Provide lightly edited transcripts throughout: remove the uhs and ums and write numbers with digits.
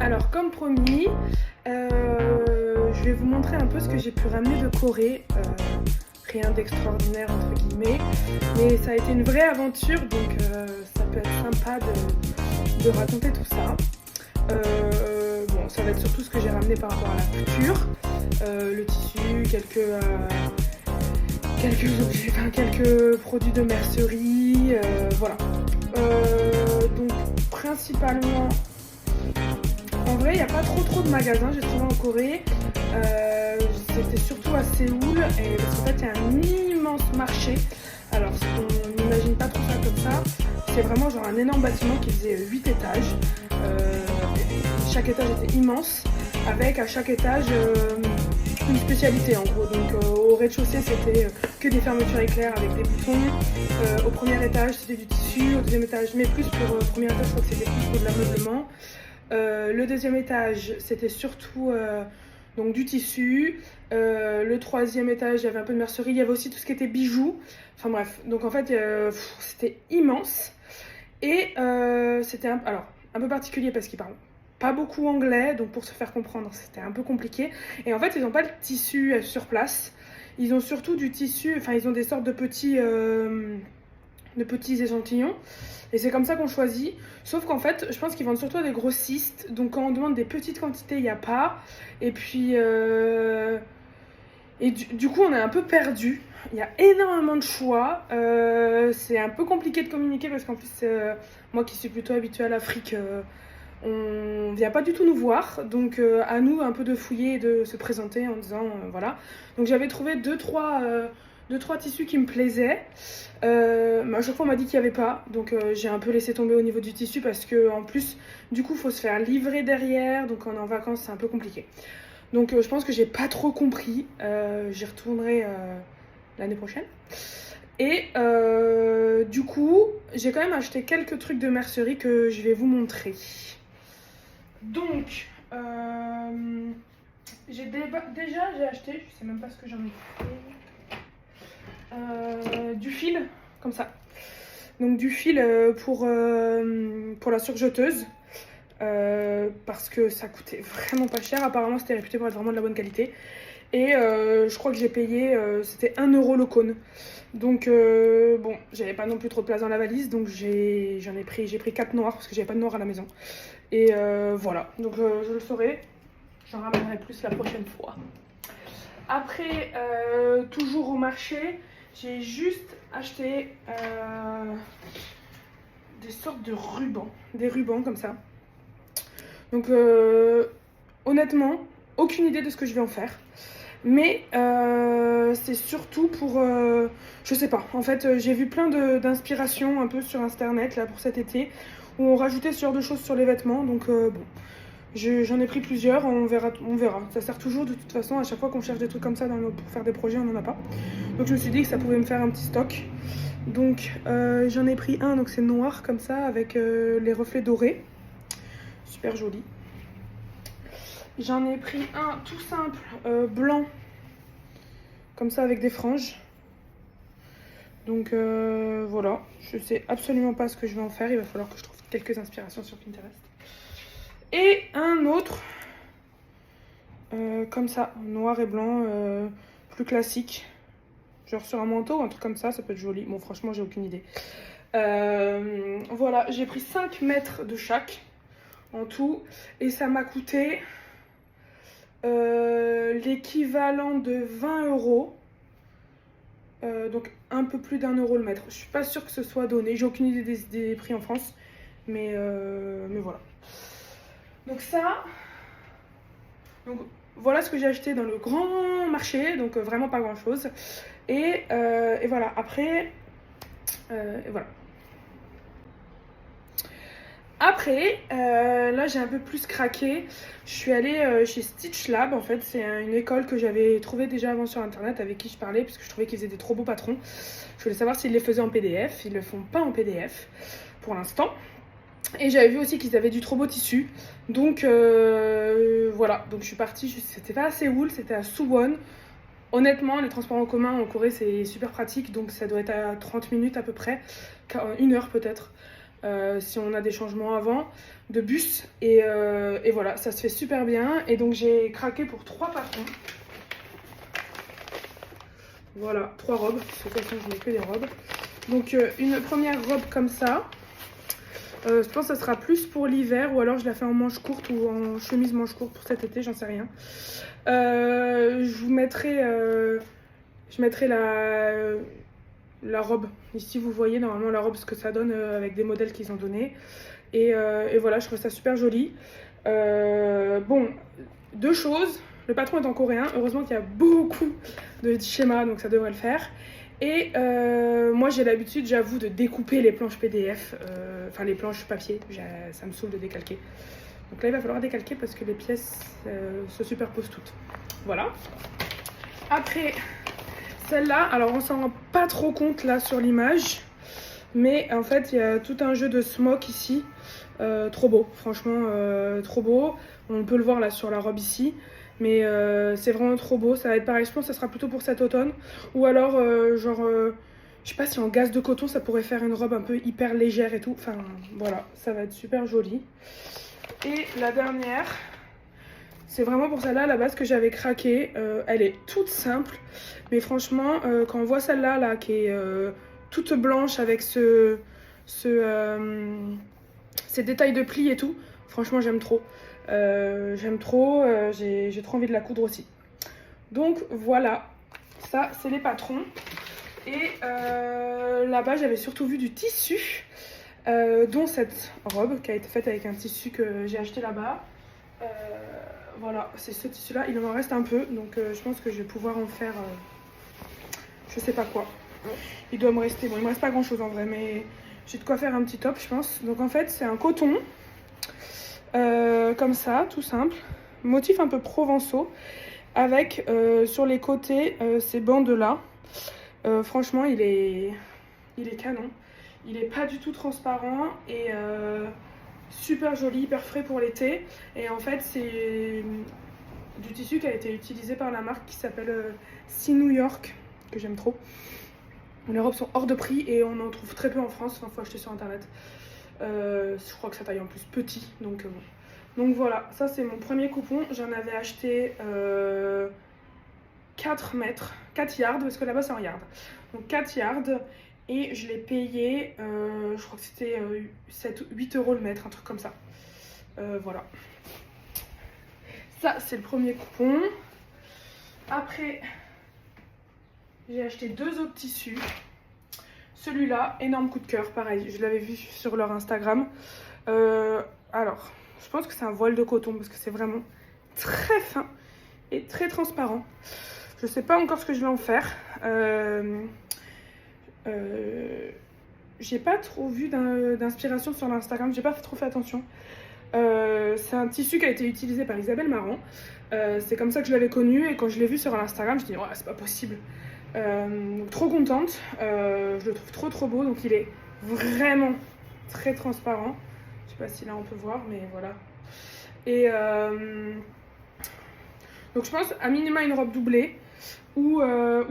Alors comme promis, je vais vous montrer un peu ce que j'ai pu ramener de Corée. Rien d'extraordinaire entre guillemets, mais ça a été une vraie aventure, donc ça peut être sympa de raconter tout ça. Bon, ça va être surtout ce que j'ai ramené par rapport à la couture, le tissu, quelques objets, enfin quelques produits de mercerie, voilà. Donc principalement, en vrai, il n'y a pas trop de magasins, j'ai trouvé en Corée. C'était surtout à Séoul, et parce qu'en fait, il y a un immense marché. Alors, on n'imagine pas trop ça comme ça. C'est vraiment genre un énorme bâtiment qui faisait 8 étages. Chaque étage était immense, avec à chaque étage une spécialité en gros. Donc, au rez-de-chaussée, c'était que des fermetures éclairs avec des boutons. Au premier étage, c'était du tissu. Au deuxième étage, mais plus pour le premier étage, je crois que c'était plus pour de l'ameublement. Le deuxième étage, c'était surtout donc du tissu. Le troisième étage, il y avait un peu de mercerie. Il y avait aussi tout ce qui était bijoux. Enfin bref, donc en fait, c'était immense. Et c'était un peu particulier parce qu'ils parlent pas beaucoup anglais. Donc pour se faire comprendre, c'était un peu compliqué. Et en fait, ils n'ont pas le tissu sur place. Ils ont surtout du tissu, enfin ils ont des sortes de petits échantillons. Et c'est comme ça qu'on choisit. Sauf qu'en fait, je pense qu'ils vendent surtout à des grossistes. Donc quand on demande des petites quantités, il n'y a pas. Et puis... du coup, on est un peu perdu. Il y a énormément de choix. C'est un peu compliqué de communiquer parce qu'en plus, moi qui suis plutôt habituée à l'Afrique, on vient pas du tout nous voir. Donc à nous un peu de fouiller et de se présenter en disant voilà. Donc j'avais trouvé deux trois tissus qui me plaisaient. À chaque fois on m'a dit qu'il n'y avait pas, donc j'ai un peu laissé tomber au niveau du tissu parce que en plus du coup il faut se faire livrer derrière, donc quand on est en vacances c'est un peu compliqué. Donc je pense que j'ai pas trop compris, j'y retournerai l'année prochaine. Et du coup j'ai quand même acheté quelques trucs de mercerie que je vais vous montrer. Donc j'ai acheté, je sais même pas ce que j'en ai fait. Du fil, comme ça. Donc du fil pour la surjeteuse. Parce que ça coûtait vraiment pas cher. Apparemment, c'était réputé pour être vraiment de la bonne qualité. Et je crois que j'ai payé, c'était 1 euro le cône. Donc bon, j'avais pas non plus trop de place dans la valise. Donc j'ai pris 4 noirs parce que j'avais pas de noir à la maison. Et voilà, donc je le saurai. J'en ramènerai plus la prochaine fois. Après, toujours au marché, j'ai juste acheté des sortes de rubans, des rubans comme ça. Donc honnêtement, aucune idée de ce que je vais en faire. Mais c'est surtout pour, je sais pas, en fait j'ai vu plein d'inspirations un peu sur internet là pour cet été, où on rajoutait ce genre de choses sur les vêtements, donc bon. J'en ai pris plusieurs, on verra. Ça sert toujours de toute façon, à chaque fois qu'on cherche des trucs comme ça pour faire des projets, on n'en a pas. Donc je me suis dit que ça pouvait me faire un petit stock. Donc j'en ai pris un, donc c'est noir comme ça, avec les reflets dorés. Super joli. J'en ai pris un tout simple, blanc, comme ça avec des franges. Donc voilà, je sais absolument pas ce que je vais en faire, il va falloir que je trouve quelques inspirations sur Pinterest. Et un autre, comme ça, noir et blanc, plus classique. Genre sur un manteau ou un truc comme ça peut être joli. Bon, franchement, j'ai aucune idée. Voilà, j'ai pris 5 mètres de chaque en tout. Et ça m'a coûté l'équivalent de 20 euros. Donc un peu plus d'1 euro le mètre. Je suis pas sûre que ce soit donné. J'ai aucune idée des prix en France. Mais voilà. Donc ça, donc voilà ce que j'ai acheté dans le grand marché, donc vraiment pas grand chose. Et voilà, après, voilà. Après, là j'ai un peu plus craqué. Je suis allée chez Stitch Lab, en fait, c'est une école que j'avais trouvée déjà avant sur internet, avec qui je parlais, parce que je trouvais qu'ils faisaient des trop beaux patrons. Je voulais savoir s'ils les faisaient en PDF, ils le font pas en PDF pour l'instant. Et j'avais vu aussi qu'ils avaient du trop beau tissu. Donc voilà, donc je suis partie, c'était pas à Séoul, c'était à Suwon. Honnêtement, les transports en commun en Corée c'est super pratique, donc ça doit être à 30 minutes à peu près, 1 heure peut-être. si on a des changements avant de bus. Et voilà, ça se fait super bien. Et donc j'ai craqué pour 3 patrons. Voilà, 3 robes. De toute façon, je mets que des robes. Donc une première robe comme ça. Je pense que ça sera plus pour l'hiver, ou alors je la fais en manche courte ou en chemise manche courte pour cet été, j'en sais rien. Je vous mettrai, je mettrai la robe. Ici vous voyez normalement la robe, ce que ça donne avec des modèles qu'ils ont donné. Et voilà, je trouve ça super joli. Bon, 2 choses. Le patron est en coréen. Heureusement qu'il y a beaucoup de schémas, donc ça devrait le faire. Et moi j'ai l'habitude, j'avoue, de découper les planches PDF, enfin les planches papier, ça me saoule de décalquer. Donc là il va falloir décalquer parce que les pièces se superposent toutes. Voilà. Après celle-là, alors on s'en rend pas trop compte là sur l'image, mais en fait il y a tout un jeu de smoke ici, trop beau, franchement trop beau. On peut le voir là sur la robe ici. Mais c'est vraiment trop beau, ça va être pareil, je pense que ça sera plutôt pour cet automne. Ou alors, je sais pas si en gaze de coton ça pourrait faire une robe un peu hyper légère et tout. Enfin, voilà, ça va être super joli. Et la dernière, c'est vraiment pour celle-là à la base que j'avais craqué. Elle est toute simple, mais franchement, quand on voit celle-là, là, qui est toute blanche avec ces détails de plis et tout, franchement, j'aime trop. J'aime trop, j'ai trop envie de la coudre aussi. Donc voilà, ça c'est les patrons. Et là-bas j'avais surtout vu du tissu, dont cette robe qui a été faite avec un tissu que j'ai acheté là-bas. Voilà, c'est ce tissu là, il en reste un peu, donc je pense que je vais pouvoir en faire je sais pas quoi. Il doit me rester, bon il me reste pas grand chose en vrai, mais j'ai de quoi faire un petit top je pense. Donc en fait c'est un coton. Comme ça, tout simple, motif un peu provençaux, avec sur les côtés ces bandes là. Franchement il est canon, il est pas du tout transparent et super joli, hyper frais pour l'été. Et en fait c'est du tissu qui a été utilisé par la marque qui s'appelle Sea New York, que j'aime trop. Les robes sont hors de prix et on en trouve très peu en France, il faut acheter sur internet. Je crois que ça taille en plus petit, donc bon. Donc voilà, ça c'est mon premier coupon. J'en avais acheté 4 mètres, 4 yards, parce que là-bas c'est en yards. Donc 4 yards, et je l'ai payé, je crois que c'était 8 € le mètre, un truc comme ça. Voilà. Ça c'est le premier coupon. Après, j'ai acheté 2 autres tissus. Celui-là, énorme coup de cœur, pareil, je l'avais vu sur leur Instagram. Alors, je pense que c'est un voile de coton parce que c'est vraiment très fin et très transparent. Je sais pas encore ce que je vais en faire. J'ai pas trop vu d'inspiration sur l'Instagram, j'ai pas trop fait attention. C'est un tissu qui a été utilisé par Isabelle Marant. C'est comme ça que je l'avais connu, et quand je l'ai vu sur l'Instagram, je me dis ouais, c'est pas possible. Donc trop contente, je le trouve trop beau. Donc il est vraiment très transparent. Je sais pas si là on peut voir, mais voilà. Et donc je pense à minima une robe doublée ou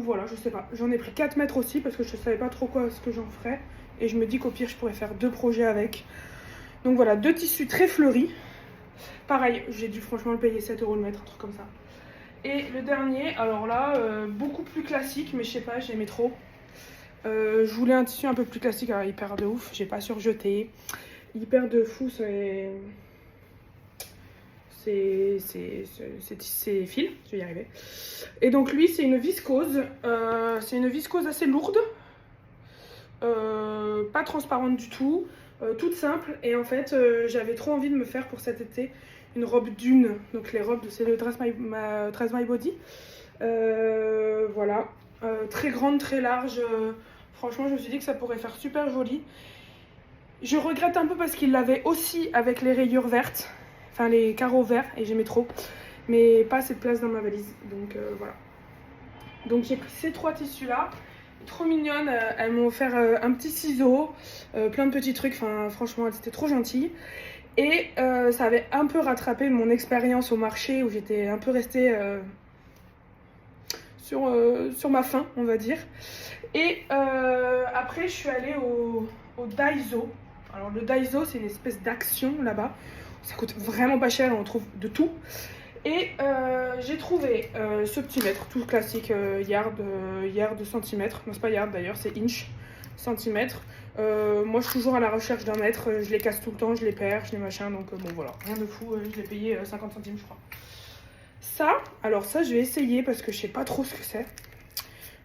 voilà, je sais pas. J'en ai pris 4 mètres aussi parce que je savais pas trop quoi ce que j'en ferais, et je me dis qu'au pire je pourrais faire 2 projets avec. Donc voilà, 2 tissus très fleuris. Pareil, j'ai dû franchement le payer 7 € le mètre, un truc comme ça. Et le dernier, alors là, beaucoup plus classique, mais je sais pas, j'aimais trop. Je voulais un tissu un peu plus classique, alors hyper de ouf, j'ai pas surjeté. Hyper de fou, c'est fil, je vais y arriver. Et donc lui, c'est une viscose. C'est une viscose assez lourde, pas transparente du tout, toute simple. Et en fait, j'avais trop envie de me faire pour cet été une robe dune. Donc les robes, c'est le Dress My Body. Voilà, très grande, très large. Franchement, je me suis dit que ça pourrait faire super joli. Je regrette un peu parce qu'il l'avait aussi avec les rayures vertes, enfin les carreaux verts, et j'aimais trop, mais pas assez de place dans ma valise, donc voilà. Donc j'ai pris ces 3 tissus là, trop mignonnes. Elles m'ont offert un petit ciseau, plein de petits trucs, enfin franchement elles étaient trop gentilles. Et ça avait un peu rattrapé mon expérience au marché où j'étais un peu restée sur ma faim, on va dire. Et après je suis allée au Daiso. Alors le Daiso, c'est une espèce d'action là-bas. Ça coûte vraiment pas cher, on trouve de tout. Et j'ai trouvé ce petit mètre, tout classique, yard centimètre. Non, c'est pas yard d'ailleurs, c'est inch, centimètre. Moi, je suis toujours à la recherche d'un mètre. Je les casse tout le temps, je les perds, je les machins. Donc bon, voilà, rien de fou. Je l'ai payé 50 centimes, je crois. Ça, alors ça, je vais essayer parce que je sais pas trop ce que c'est.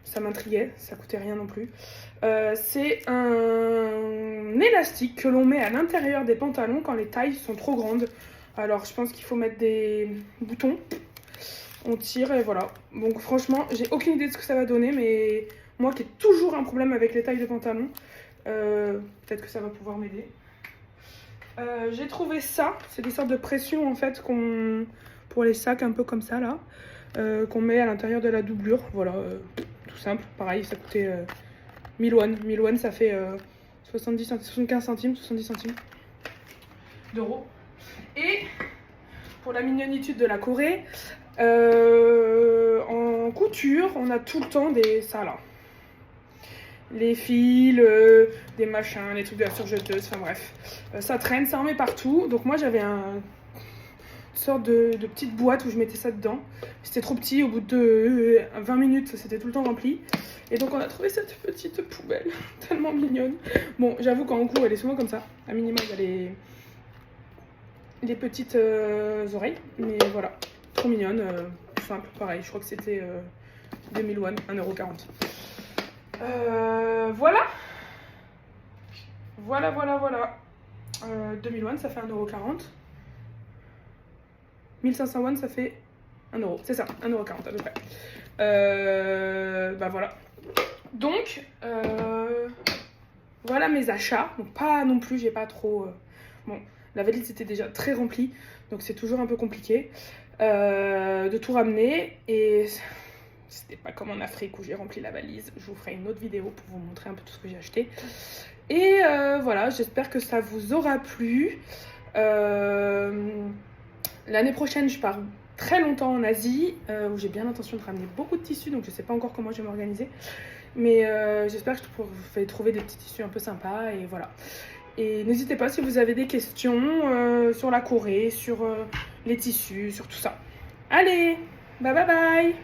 Ça m'intriguait, ça coûtait rien non plus. C'est un élastique que l'on met à l'intérieur des pantalons quand les tailles sont trop grandes. Alors je pense qu'il faut mettre des boutons. On tire et voilà. Donc franchement, j'ai aucune idée de ce que ça va donner, mais moi qui ai toujours un problème avec les tailles de pantalons, peut-être que ça va pouvoir m'aider. J'ai trouvé ça, c'est des sortes de pression en fait pour les sacs un peu comme ça là, qu'on met à l'intérieur de la doublure. Voilà, tout simple, pareil, ça coûtait 1000 won. 1000 won, ça fait 75 centimes, 70 centimes d'euros. Et pour la mignonitude de la Corée, en couture, on a tout le temps ça là. Les fils, des machins, les trucs de la surjeteuse, enfin bref. Ça traîne, ça en met partout. Donc moi j'avais une sorte de petite boîte où je mettais ça dedans. C'était trop petit, au bout de 20 minutes, c'était tout le temps rempli. Et donc on a trouvé cette petite poubelle, tellement mignonne. Bon, j'avoue qu'en cours, elle est souvent comme ça. À minima, il y a les petites oreilles. Mais voilà, trop mignonne, simple, pareil. Je crois que c'était 2000 won, 1,40 €. Voilà. Voilà. 2000 won, ça fait 1,40 €. 1500 won, ça fait 1 €. C'est ça, 1,40 € à peu près. Bah voilà. Donc, voilà mes achats. Donc pas non plus, j'ai pas trop... Bon, la valise était déjà très remplie, donc c'est toujours un peu compliqué de tout ramener. Et c'était pas comme en Afrique où j'ai rempli la valise. Je vous ferai une autre vidéo pour vous montrer un peu tout ce que j'ai acheté. Et voilà, j'espère que ça vous aura plu. L'année prochaine, je pars très longtemps en Asie, où j'ai bien l'intention de ramener beaucoup de tissus, donc je sais pas encore comment je vais m'organiser. Mais j'espère que je pourrai trouver des petits tissus un peu sympas, et voilà. Et n'hésitez pas si vous avez des questions sur la Corée, sur les tissus, sur tout ça. Allez, bye bye bye!